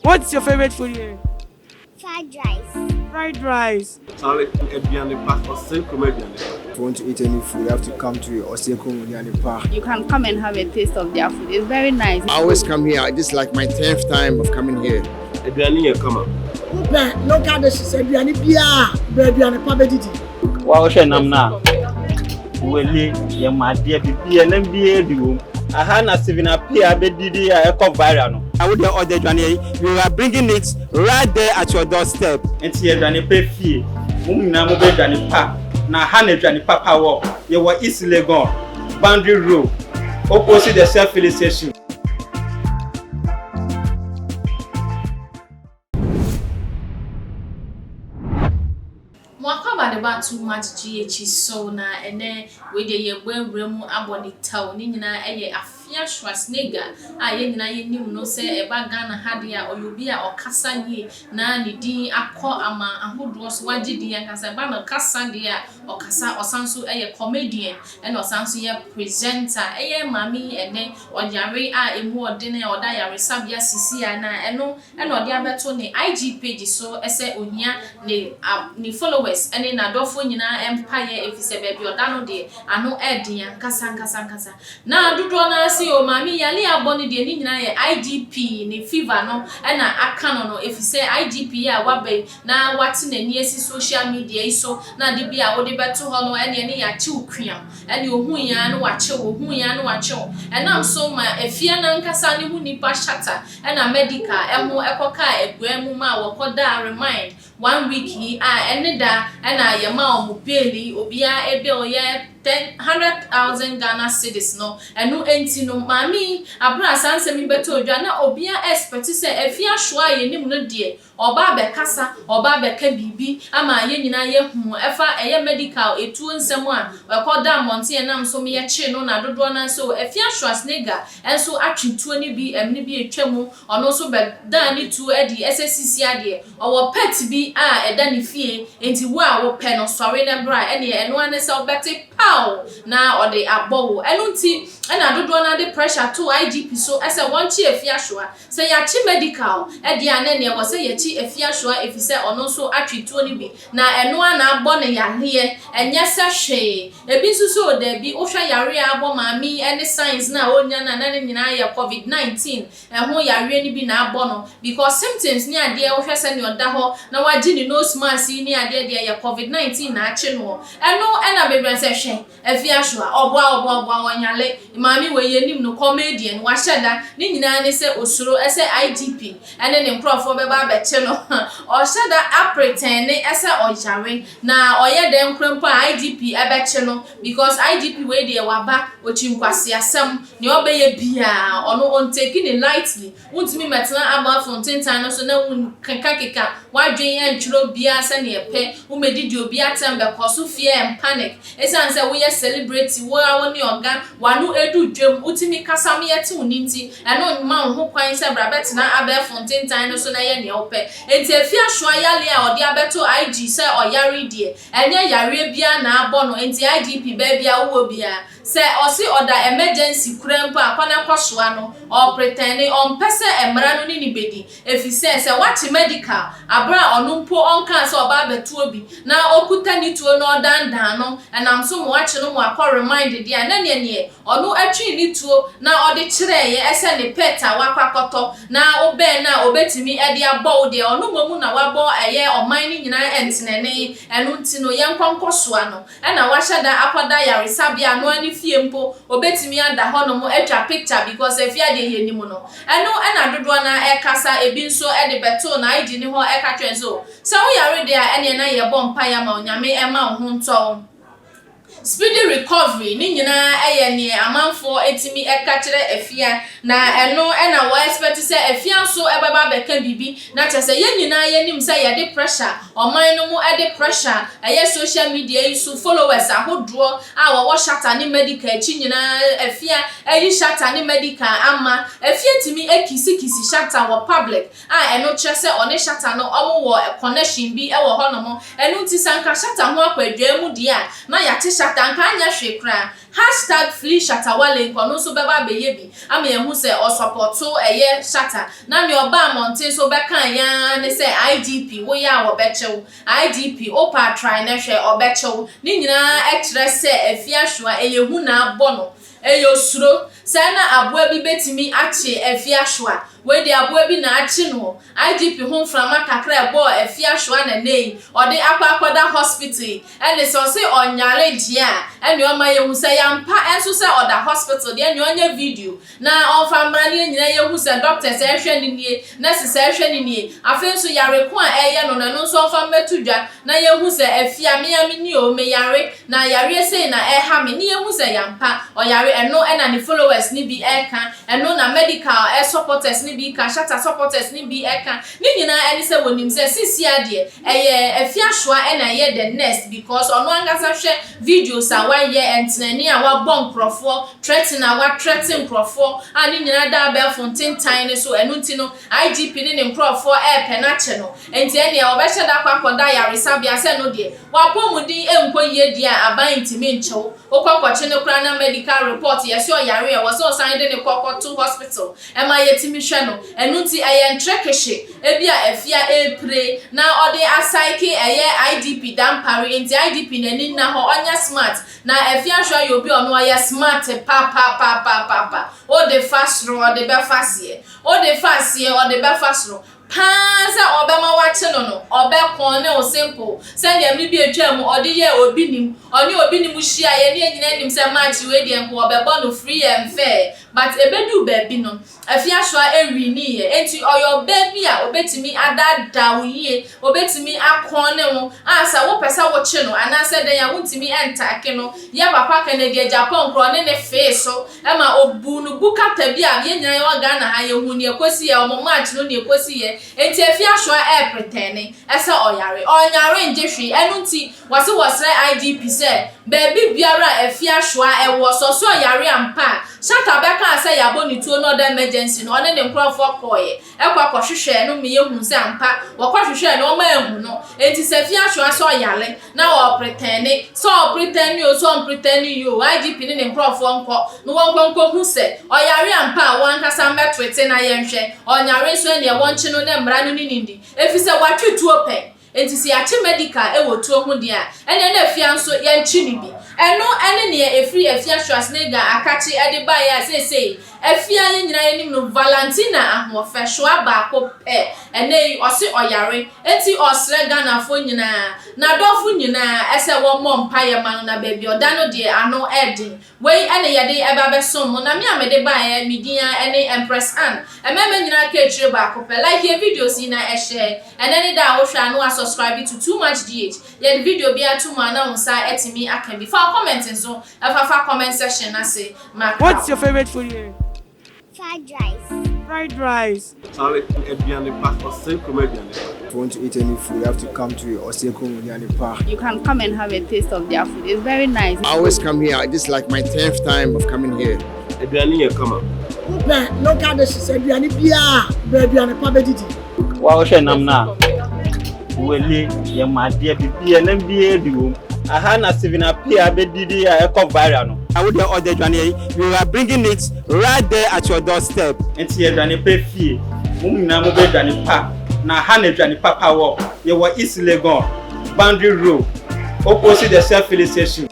What's your favorite food here? Fried rice. Fried rice. Sorry, if you want to eat any food, you have to come to Osenko Park. You can come and have a taste of their food. It's very nice. I always come here. This is like my 10th time of coming here. Local dishes, Adriani Bia, Adriani Pabediti. Wow, Shenamna. Wele, your my dear BB and MBA. I had a 7 up here, Bedidi, a viral. I would order Johnny. You are bringing it right there at your doorstep. And see Johnny pay fee. Namu Johnny Pa. Na Hane Johnny Papa walk. You were East Legon, Boundary Road, opposite the self-filling station. About too much GH so na and then we dey remu aboni town ni nyina eye Afia Schwarzenegger aye nyina ye nim no say e ba Ghana hade a oyobi a okasa yi na ne din akọ ama ahodo so wagye din akasa ba na kasa de a okasa osanso eye comedian and osanso ye presenter eye mami ene ojare a emu odene oda yare sabia sisi a na eno ode abeto ne IG page so ese ohia ne followers ene na dofo nyina empire efise baby odano de ano edian kasa na dodo na si o mami yale aboni de ni nyina ye IGP ne fever no na aka no efise IGP a wabe na wate na ni esi social media iso na de bia wo de beto ho no ene ya che okua ene ohun ya no wache ohun ya no wache ena so ma efia na nkasa ne hu nipa shata na medical emo ekoka eguemu ma wokoda remind 1 week hi ene da na yema omu peli obia ebe oye 100,000 Ghana cedis no enu enti no mami abra sanse mi beto odwa na obia expect say efia shoa ye nim no de oba be kasa oba be ka bibi ama ye nyina ye hu efa eye medical etu nsem a wekoda monte enam so me ye che no na dodo na so efia Schwarzenegger enso atwetuo ni bi emni bi etwemu ono so be dan ni tu edi SSCC ade owo pet bi a eda ni fie enti wo a wo pe no sori na bra ene eno ane se obeti pow na ode abowo enu nti na dodo na de pressure to IGP so ese wonchi efia shoa se ya chi medical edi ane ne wo se ye chi efia shoa efise ono so atwetuo ni bi na eno na agbo ne yale enye se hwe ebi susu de bi ohwa yare abo mami ene signs na onya na na nyina ye COVID-19 ho yare ni bi na agbo no because symptoms ni ade ohwa se ne oda ho na waji ni nose mask ni ade de ye COVID-19 na ache no eno na bebre se hwe efia shoa obo wonyale mami we yenim no comedian wa sheda ni nyina ne se osuro ese IGP ene ne nkrofo beba beche no o sheda apretend ese ojare na oye de nkrempo IGP ebeche no because IGP we de waba ochimkwase asem ne obeye bia ono on taking it lightly untimi metna aba fontain no so na keka wadwen antwuro bia se ne epe umedidi obi atem be koso fear and panic esan se we celebrate wo awoni oga wanu edu dwem utimi kasam yete uninti eno ma ho kwan se brabet na abe fontain no so na ye ne ope enti afia hwa yale a ode abeto IG se oyare die enye yare bia na abo no enti IGP ba bia wo bia se osi order emergency kurempo akwana kwasoa no o pretend on pese emra no ni bedi efise se what medical abra onumpo onka se oba betu obi na okuta ni tuo no dandan no enam so mo ache no mo akọ remind dia na ne onu atwi ni tuo na ode kire ye ese ne peta wakwakoto na obe na obetimi ede abo de onu momu na wabo eye oman ni nyina entenene enu ntino ye nkwankosoa no na wahada akwada yare sabia no ani fie mpo obetimi ada ho no mo atwa picture because efia de ye nimu no enu na dodo na ekasa ebi nso ede beto na igi ni ho eka twenso se wo yare de a ene na ye bompa ya ma onyame ema ho nto speedy recovery ni nyina eye ne amanfo etimi eka kire efia na eno na wo expect say efia so ebeba beka bibi na chese ye nyina ye nim say ye de pressure oman no mu e de pressure eye social media isu followers ahodo a wo shata ni medical echi nyina efia eyi shata ni medical ama efia timi ekisi shata wo public a eno chese one shata no omo wo connection bi e wo ho no mo eno ti sanka shata ho akwadwa mu dia na ya te shata shatter kanya hwekra #FreeShatterWale nkono so beba beye bi ama ye hu se o support eye shatter na me oba mountain so be kan ya ne se IDP wo ya wo bechew IDP opa try na hwe obechew ni nyina ekire se afiahwa eye hu na abono eyo suro sana aboa bi betimi ache afiahwa we de aboa bi na ache no IDP home frama kakra ebo afiahwa na nei ode akwakoda hospital ene so se onyare dia ene o ma ye hu se yampa enso se oda hospital de ene onye video na onfamra ne nyina ye hu se doctor se hwe ni nie nurse se hwe ni nie afenso yare ko a eye no na no so onfamra tudwa na ye hu se afia me ya me ni o me yare na yare se na ha me ni ye hu se yampa o yare eno ena ni followers ni bi eka eno na medical supporters ni bi ka shatter supporters ni bi eka ni nyina eni se wonim se sisi ade eye afiahwa ena ye the next because ono angasa hwe videos a wa ye entenani a wa bon crofo threaten a wa threaten crofo ani nyina da be fontain time so eno ntino IGP ni ne crofo penache no enti ene a obehye da kwakoda yaresa bia se no de wa pomudin enko ye dia aban ntimi nchew okwakoche ne kra na medical report yes your yare e was so signed in the to hospital ema yetimi hwe no enu nti eye ntrekehye ebia afia epre na ode asaiki eye IDP dampare enti IDP nani na ho onya smart na afia hwa ye obi ono ye smart pa ode fasro ode be fasie ode fasie ode be fasro panza obema wache no obe kon ne o simple send ya mi bi atwa mu ode ye obi nim oni obi nim hia ye ne nyina nim se match we de enko obeba no free and fair but ebedu baby no afia hwa ewi ni ye enti oyo baby a obetimi adada uye obetimi akon ne wo asa wo pesa wo che no anase den ya wontimi entake no ya papa Canada Japan kro ne face so ema obu no bukata bi a ye nyina ye waga na ha ye hu ne ekosi ye omo match no ne ekosi ye enti afiahwa pretending ese onyare njehwe enu nti wase wasre IDP se baby biara afiahwa ewo so yare ampa shata beka ase yabo ni tuo no da emergency no one ne nkrofo koye ekwa kohwehwe no me yehu se ampa wakwohwehwe no ma ehu no enti se afiahwa so yare na wo pretending so pretend you so pretend you IDP ne nkrofo nko no wonko hu se oyare ampa wankasa mbetwete na yenhwe onyare so ne wonche no ne mra no nindi efise watwetuo pe enti si achi medical ewotuo hu dia ene na afianso ye nchi ni bi eno ene ne efri afia Schwarzenegger akachi ede ba ya sesei afia ye nyina ye nim no Valentina ahofehwa ba ko pe ene osi oyare enti osre Ghana fo nyina na dofu nyina ese wo mompa ye ma no na baby odano de ano edin we ene ye de eba besom na me amede ba ya midia ene Empress Ann ememe nyina ka etire ba ko pe like ye videos na e share ene ne da wo hwa no subscribe to Too Much DH ye video bi atuma na unsa etimi akan bi fa comment so fa comment section na say What's your favorite food here? Fried rice. Fried rice. If you want to eat any food, you have to come to Osenko Munyani Park. You can come and have a taste of their food. It's very nice. I always come here. This is like my 10th time of coming here. Local dishes aduane bia aduane pa bedidi wa wo hwe nam na wele ye made bibia na bia diwo aha na Stephen Apia bedidi a ekọ viral no I would the order dwane you are bringing it right there at your doorstep enti ye dwane pa fie mum na mo be dwane pa na ha na dwane papa wo ye wo East Legon boundary road opposite the self-filling station